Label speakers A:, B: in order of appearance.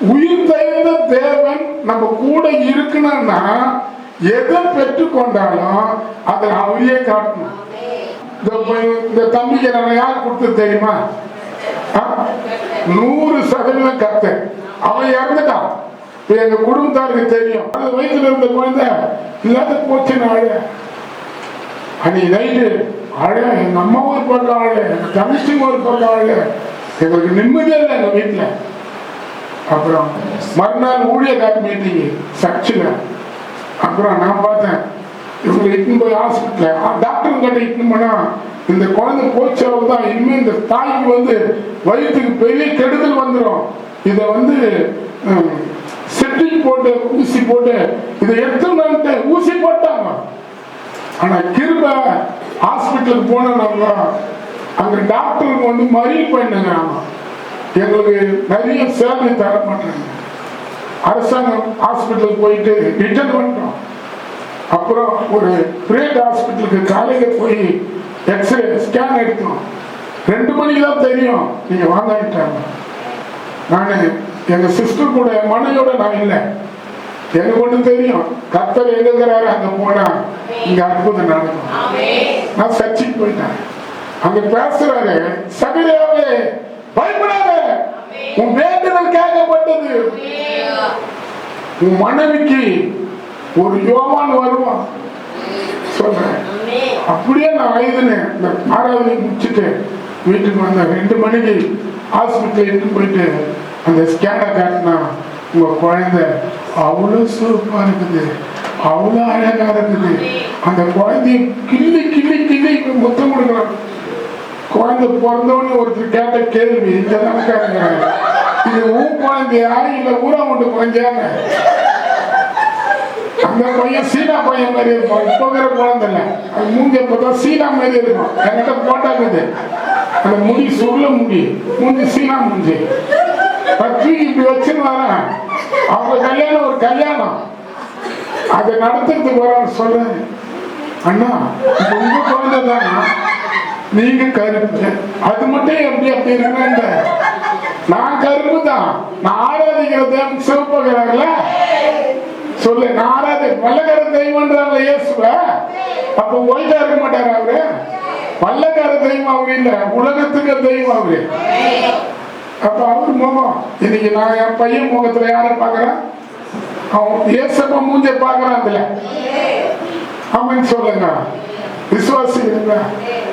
A: உயிர் தெய்ந்த தேவன் நம்ம கூட இருக்கணும்னா எதை பெற்றுக்கொண்டாலும் அதை அவரையே காட்டணும். இந்த தம்பிக்கு நான் யார் கொடுத்தது தெரியுமா? 100% கர்த்தர். அவன் இறந்துட்டான். எங்க குடும்பத்தாருக்கு தெரியும். அது வயிற்றுல இருந்த குழந்தை இல்லாத போச்சு. அன்னைக்கு நைட்டு அழ, எங்க அம்மா ஒரு பக்கம் அழ, எங்க தங்கச்சி ஒரு பக்கம் அழ. எங்களுக்கு நிம்மதியே இல்லை எங்க வீட்டுல. அப்புறம் மறுநாள் ஊழியக்கார மீட்டிங் சர்ச்சில். அப்புறம் நான் பார்த்தேன், இவங்களை இட்டுன்னு போய் ஹாஸ்பிட்டல் டாக்டர் கிட்ட இட்டுன்னு போனா, இந்த குழந்தை போச்சவங்க தான் இனிமே இந்த தாய்க்கு வயிற்றுக்கு பெரிய கெடுதல் வந்துடும். இதை செட்டிங் போட்டு ஊசி போட்டு இதை எடுத்துட்டு ஊசி போட்டாங்க. ஆனா கிருப ஹாஸ்பிட்டலுக்கு போனோம். அங்க டாக்டருக்கு மறியல் பண்ணுங்க. எங்களுக்கு நிறைய சேவை தர மாட்டாங்க. அரசாங்க ஹாஸ்பிட்டலுக்கு போயிட்டு ரிட்டர்ன் பண்ணிட்டோம். அப்புறம் ஒரு பிரைவேட் ஹாஸ்பிட்டலுக்கு காலையில போய் எக்ஸ்ரே ஸ்கேன் எடுத்தோம். 2 மணிக்கு தான் தெரியும் நீங்க வாங்கிட்டாங்க. நான் எங்க சிஸ்டர் கூட என் மனைவியோட நான் இல்லை. எனக்கு ஒண்ணு தெரியும், கர்த்தர் எங்கிறாரு அங்க போனா இங்க அற்புதம் நடக்கும். நான் சர்ச்சைக்கு போயிட்டேன். அங்க பேசுறாரு, சகரியாவே பயப்படாத, உன் வேண்டுதல் கேட்கப்பட்டது. உன் மனைவிக்கு ஒரு யோவான் வருவான் சொல்றேன். அப்படியே நான் எழுதினேன். இந்த ஆராதனை முடிச்சுட்டு வீட்டுக்கு வந்தேன். 2 மணிக்கு ஹாஸ்பிட்டல் எடுத்து போயிட்டு அந்த ஸ்கேனை காட்டினா, உங்க குழந்தை அவ்வளோ சூப்பா இருக்குது, அவ்வளோ அழகா இருக்குது. அந்த குழந்தைய கிள்ளி கிள்ளி கிள்ளி முத்தம் கொடுக்கலாம். குழந்தை பிறந்தவொடனே ஒருத்தர் கேட்ட கேள்வி, இங்க தானே கேட்குறாங்க, இது உன் குழந்தையா இல்ல ஊரா கொண்டு குழந்தையாங்க? அந்த பையன் சீனா பையன் மாதிரி இருக்கும். இப்போ இருக்கிற குழந்தை இல்லை, அது மூஞ்சி பார்த்தா சீனா மாதிரி இருக்கும். என்கிட்ட போட்டாக்குது. அந்த முடி சொல்ல மூஞ்சி சீனா மூஞ்சி பற்றி இப்படி வச்சுன்னு வரேன். அவங்க கல்யாணம் ஒரு கல்யாணம், அதை நடத்துறதுக்கு வரான்னு சொல்றேன். அண்ணா இது உங்க குழந்தை தானா, நீங்க கருப்பு, அது மட்டும் எப்படி அப்படி இருக்குன்னு. நான் கருப்பு தான், நான் ஆராதிக்கிற தேவன் சிவப்புகிறாங்கல்ல சொல்லு. நான் வல்லக்கார தெய்வம்ன்றாங்க இயேசுவ. அப்ப ஒயிட்டா இருக்க மாட்டாரு அவரு. வல்லக்கார தெய்வம் அவரு இல்ல, உலகத்துக்கு தெய்வம் அவரு. அப்ப அவரு முகம் இன்னைக்கு நான் என் பையன் முகத்துல யாரை பாக்குறேன்? அவன் இயேசப்பா மூஞ்ச பாக்குறான். அதுல அவன் சொல்லுங்க, விசுவாசி இருந்தா